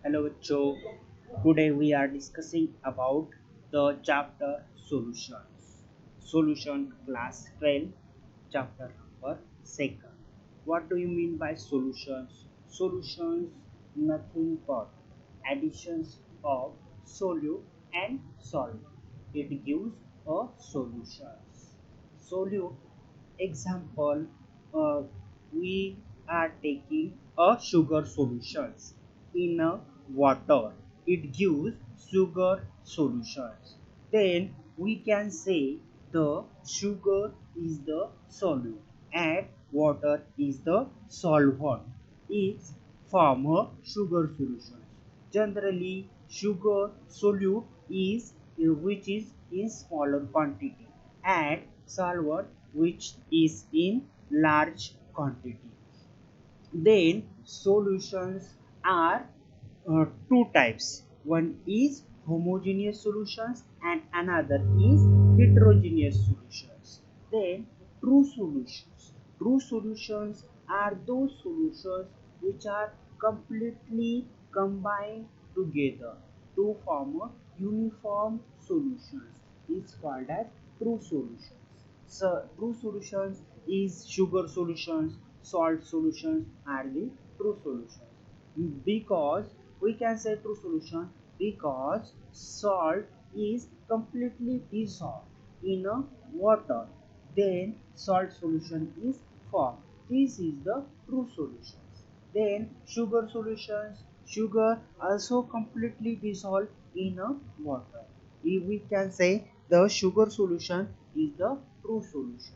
Hello, Joe. Today we are discussing about the chapter solutions. Solution class 12, chapter number 2nd. What do you mean by solutions? Solutions nothing but additions of solute and solvent. It gives a solutions. Solute example, uh, we are taking a sugar solutions in a water. It gives sugar solutions. Then we can say the sugar is the solute and water is the solvent. It's form a sugar solution. Generally, sugar solute is which is in smaller quantity and solvent which is in large quantity. Then solutions are two types. One is homogeneous solutions and another is heterogeneous solutions. Then true solutions. True solutions are those solutions which are completely combined together to form a uniform solutions. Is called as true solutions. So true solutions is sugar solutions, salt solutions are the true solutions. Because we can say true solution because salt is completely dissolved in a water, then salt solution is formed. This is the true solutions. Then sugar solutions, sugar also completely dissolved in a water. If we can say the sugar solution is the true solution.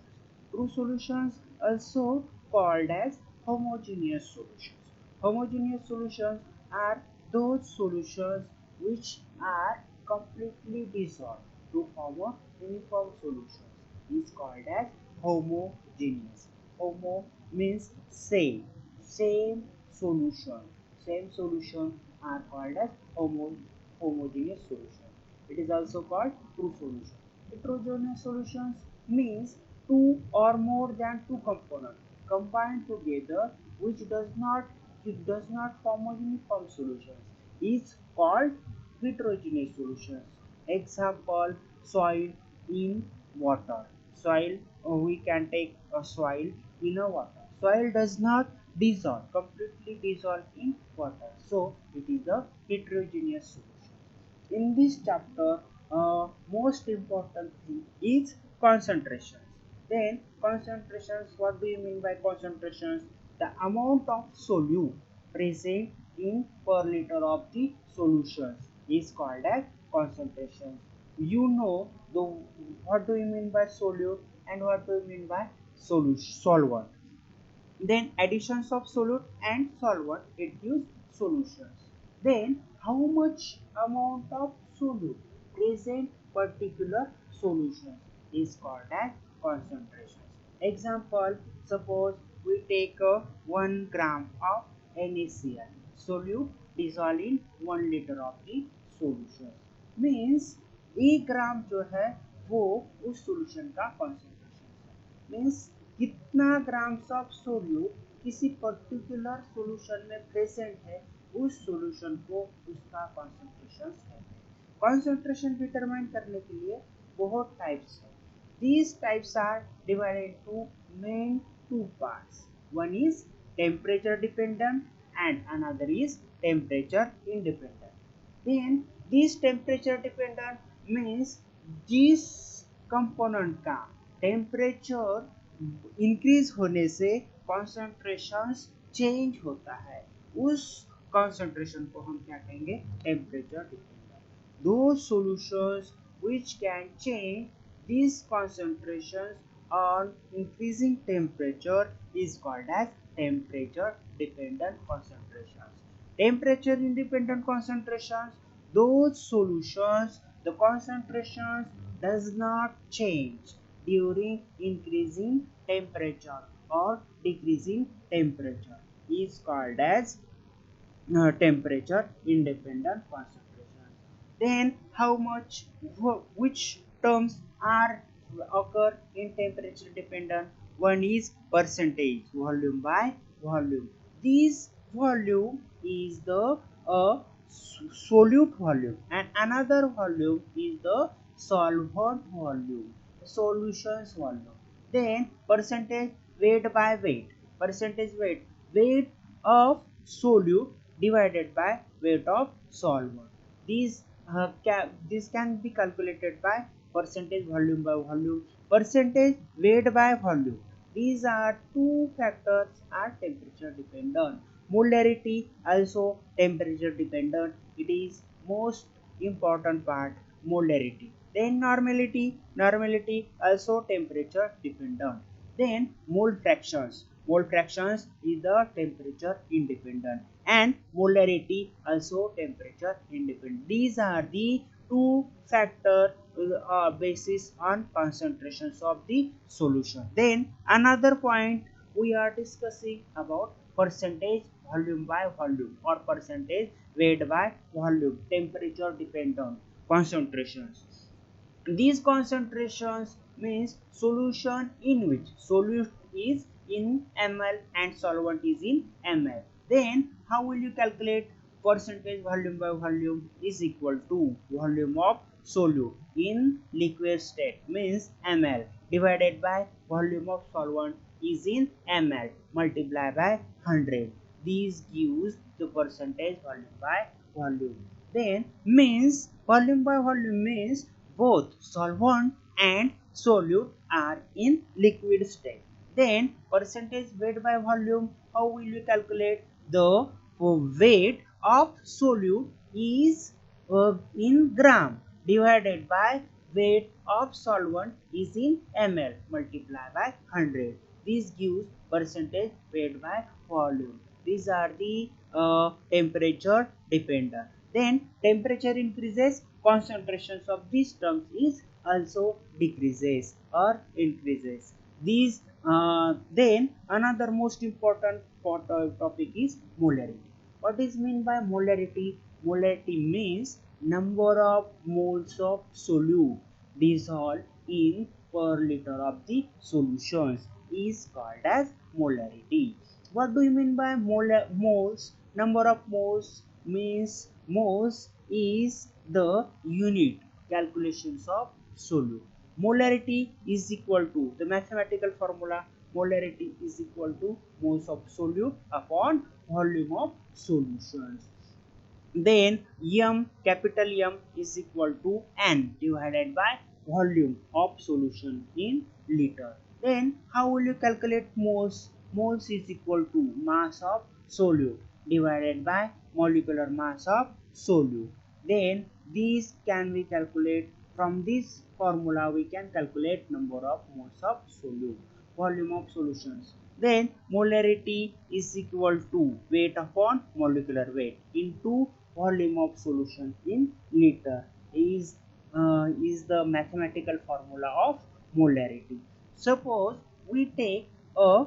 True solutions also called as homogeneous solutions. Homogeneous solutions are those solutions which are completely dissolved to form a uniform solution. Is called as homogeneous. Homo means same solution. Same solution are called as homogeneous solution. It is also called true solution. Heterogeneous solutions means two or more than two components combined together which does not form a uniform solution is called heterogeneous solutions. Example, soil in water. Soil, we can take a soil in a water. Soil does not dissolve, completely dissolve in water. So it is a heterogeneous solution. In this chapter, most important thing is concentrations. Then concentrations, what do you mean by concentrations? The amount of solute present in per liter of the solutions is called as concentration. You know the what do you mean by solute and what do you mean by solvent. Then additions of solute and solvent it gives solutions. Then how much amount of solute present particular solution is called as concentrations. Example, suppose we take a 1 gram of NaCl solute dissolved in 1 liter of the solution, means 1 ग्राम जो है वो उस solution का concentration है, means कितना grams of solute किसी particular solution में present है उस सॉल्यूशन को उसका कॉन्सेंट्रेशन है। कॉन्सेंट्रेशन डिटरमाइन करने के लिए बहुत टाइप्स है। These types are divided into main two parts. One is temperature dependent and another is temperature independent. Then this temperature dependent means जिस कंपोनेंट का टेम्परेचर इंक्रीज होने से कॉन्सेंट्रेशन चेंज होता है उस कॉन्सेंट्रेशन को हम क्या कहेंगे, टेम्परेचर डिपेंडेंट। दो solutions which can change these concentrations on increasing temperature is called as temperature dependent concentrations. Temperature independent concentrations, those solutions the concentrations does not change during increasing temperature or decreasing temperature is called as temperature independent concentration. Then how much which terms are occur in temperature dependent? One is percentage, volume by volume. This volume is the solute volume, and another volume is the solvent volume, solutions volume. Then percentage weight by weight, percentage weight of solute divided by weight of solvent. This can be calculated by percentage volume by volume, percentage weight by volume. These are two factors are temperature dependent. Molarity also temperature dependent. It is most important part, molarity. Then normality also temperature dependent. Then mole fractions is the temperature independent, and molarity also temperature independent. These are the two factor basis on concentrations of the solution. Then another point we are discussing about percentage volume by volume or percentage weight by volume, temperature dependent concentrations. These concentrations means solution in which solute is in ml and solvent is in ml. Then how will you calculate percentage volume by volume is equal to volume of solute in liquid state means ml divided by volume of solvent is in ml multiply by 100. These gives the percentage volume by volume. Then means volume by volume means both solvent and solute are in liquid state. Then percentage weight by volume, how will you calculate? The weight of solute is in gram divided by weight of solvent is in ml multiply by 100. This gives percentage weight by volume. These are the temperature dependent. Then temperature increases, concentrations of these terms is also decreases or increases. These then another most important topic is molarity. What is mean by molarity? Molarity means number of moles of solute dissolved in per liter of the solutions is called as molarity. What do you mean by moles? Number of moles means moles is the unit calculations of solute. Molarity is equal to the mathematical formula. Molarity is equal to moles of solute upon volume of solutions. Then capital M is equal to N divided by volume of solution in liter. Then how will you calculate moles? Moles is equal to mass of solute divided by molecular mass of solute. Then these can be calculated from this formula. We can calculate number of moles of solute, volume of solutions. Then molarity is equal to weight upon molecular weight into volume of solution in liter is the mathematical formula of molarity. Suppose we take a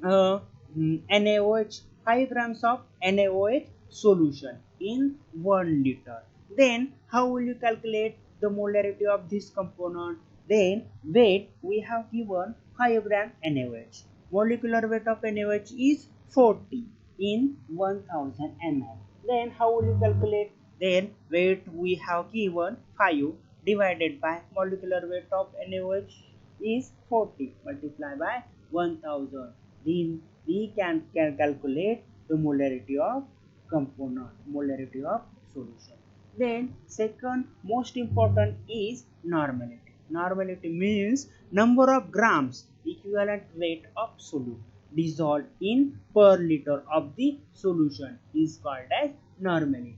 NaOH 5 grams of NaOH solution in 1 liter. Then how will you calculate the molarity of this component? Then weight we have given 5 gram NaOH. Molecular weight of NaOH is 40 in 1000 ml. Then how will you calculate? Then weight we have given 5 divided by molecular weight of NaOH is 40 multiplied by 1000. Then we can calculate the molarity of component, molarity of solution. Then second most important is normality. Normality means number of grams equivalent weight of solute dissolved in per liter of the solution is called as normality.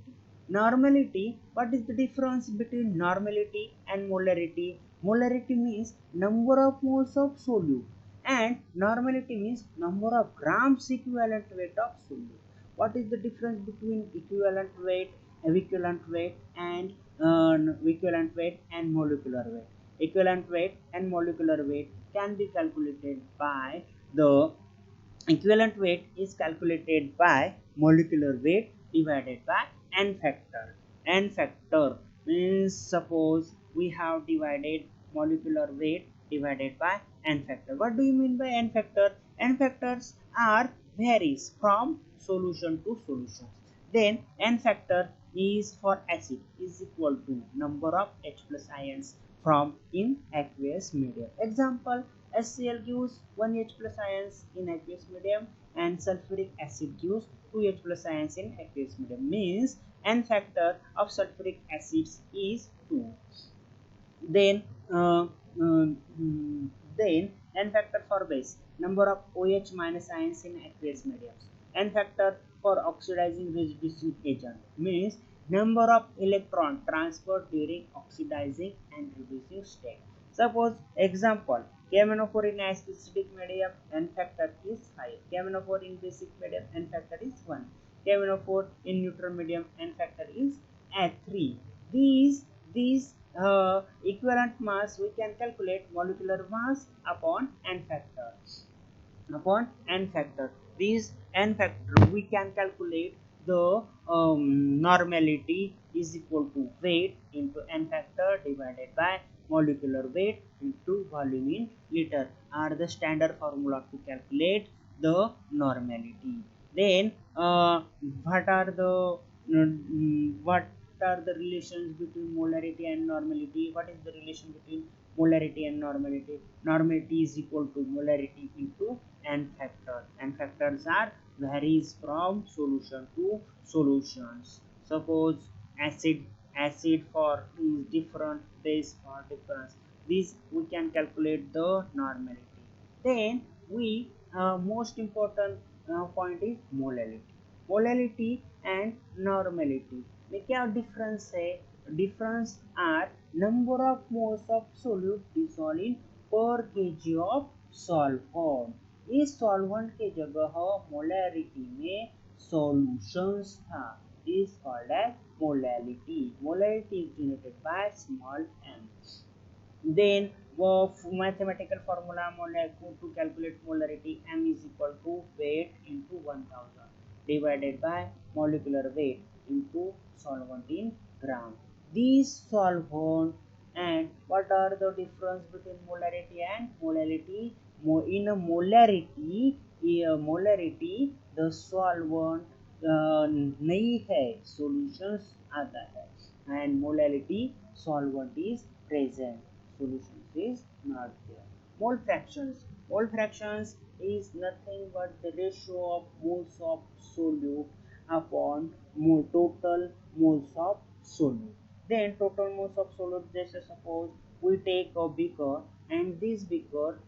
Normality, what is the difference between normality and molarity? Molarity means number of moles of solute and normality means number of grams equivalent weight of solute. What is the difference between equivalent weight and molecular weight? Equivalent weight and molecular weight can be calculated by the equivalent weight is calculated by molecular weight divided by n factor. N factor means suppose we have divided molecular weight divided by n factor. What do you mean by n factor? N factors are varies from solution to solution. Then n factor is for acid is equal to number of H plus ions from in aqueous medium. Example, HCl gives 1 H plus ions in aqueous medium and sulfuric acid gives 2 H plus ions in aqueous medium. Means n factor of sulfuric acids is 2. Then uh, uh, mm, then n factor for base number of OH minus ions in aqueous mediums. N factor for oxidizing reducing agent means number of electron transferred during oxidizing and reducing state. Suppose example, KMnO4 in acidic medium n factor is 5, KMnO4 in basic medium n factor is 1, KMnO4 in neutral medium n factor is at 3. These equivalent mass we can calculate molecular mass upon n factor. Upon n factor, these n factor we can calculate the normality is equal to weight into n factor divided by molecular weight into volume in liter are the standard formula to calculate the normality. Then what are the what are the relations between molarity and normality? What is the relation between molarity and normality? Normality is equal to molarity into n factor. N factors are varies from solution to solutions. Suppose acid for is different, base for difference. This we can calculate the normality. Then we most important point is molality. Molality and normality में क्या difference है? Difference are number of moles of solute dissolve in per kg of solvent. इस solvent के जगह molarity में solutions था is called as molality. Molality is denoted by small m. Then mathematical formula to calculate molarity, m is equal to weight into 1000 divided by molecular weight into solvent in gram. These solvent and what are the difference between molarity and molality? In a molarity, the solvent नहीं है, solutions आता है, and molality solvent is present, solutions is not there. Mole fractions is nothing but the ratio of moles of solute upon total moles of solute. Then total moles of solute, just suppose we take a beaker and this beaker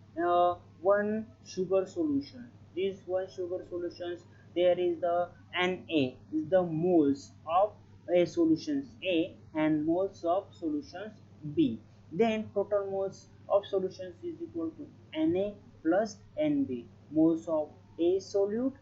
one sugar solution. This one sugar solutions there is the Na is the moles of a solutions A and moles of solutions B. Then total moles of solutions is equal to Na plus Nb, moles of A solute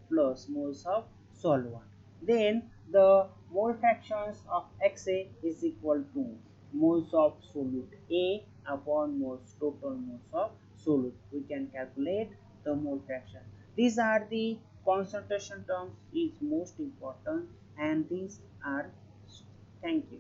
plus moles of solvent. Then the mole fractions of Xa is equal to moles of solute A upon moles total moles of solute. We can calculate the mole fraction. These are the concentration terms is most important, and these are. Thank you.